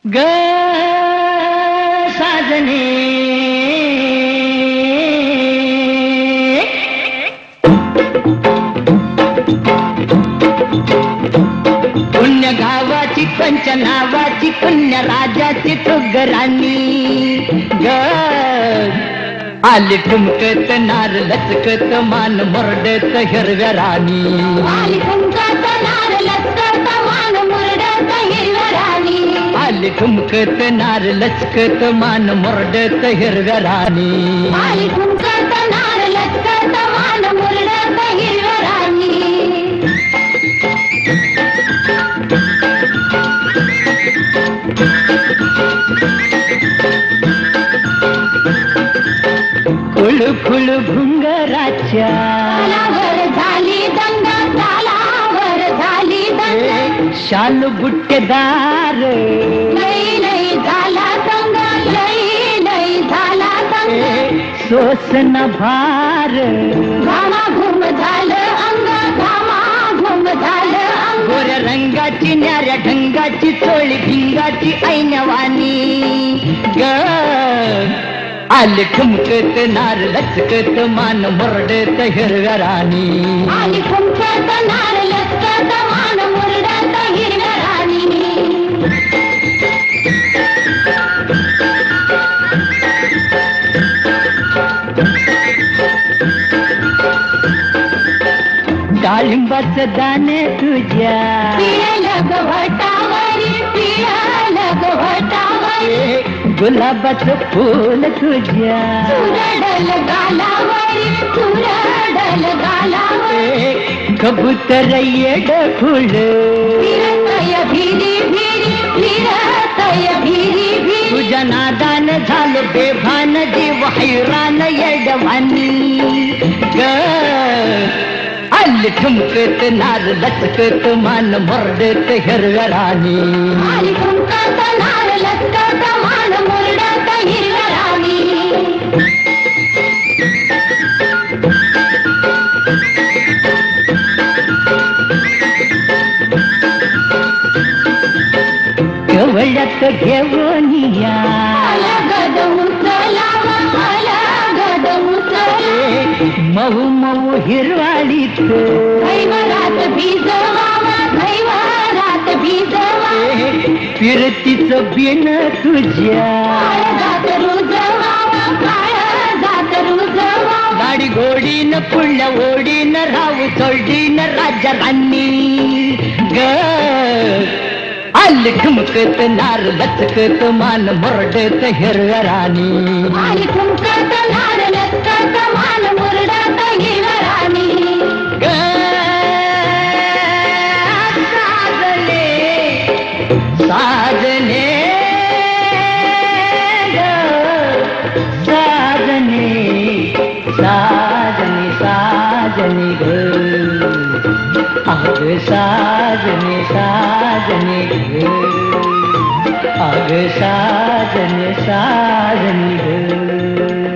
ग साजने पुण्य गावाची पंच नावाची पुण्य राजाची तुगराणी ग आली ठुमकत नार लचकत मान मुरडत हिरव्या राणी आली ठुमकत नार लचकत मान मुरडत हिरव्या राणी आली ठुमकत नार लचकत मान मुरडत हिरव्या राणी आली ठुमकत नार लचकत मान मुरडत हिरव्या राणी खुळ घुंगराच्या तालावर झाली दंग तालावर झाली दंग शाल बुट्टेदार लई लई झाला दंग लई लई झाला दंग सोसन भार घामाघूम झालं अंग घामाघूम झालं अंग गोऱ्या रंगाची न्याऱ्या ढंगाची चोळी भिंगाची ऐनवानी ग आली ठुमकत नार लचकत मान मुरडत हिरव्या राणी आली ठुमकत नार लचकत मान मुरडत हिरव्या राणी डाळिंबाचं दाणे तुझ्या पिळलं गव्हाटावरी पिळलं गव्हाटावरी गुलाबाचं फूल तुझ्या चुरडल गालावरी चुरडल गालावरी कबूतर येड फुल फिरतय भिरी भिरी फिरतय भिरी भिरी तुझ्या नादान झालं बेभान जीव हैरान येडवानी ग आली ठुमकत नार लचकत मान मुरडत हिरव्या राणी आली ठुमकत नार लचकत मान मुरडत हिरव्या राणी कवळ्यात घेऊन या अलगद उचलावा अलगद उचलावा मऊ मऊ हिरवाळीत धैवरात भिजवावा धैवरात भिजवावा फिरतीचं बिन तुझ्या काळजात रुजवावा काळजात रुजवावा गाडी घोडीन पुढल्या ओढीन राहू चोडीन राजा राणी ग आली ठुमकत नार लचकत मान मुरडत हिरव्या राणी आली ठुमकत नार लचकत मान मुरडत हिरव्या राणी ग साजने साजने ग साजने साजने साजने ग अग साजने साजने ग अग साजने साजने ग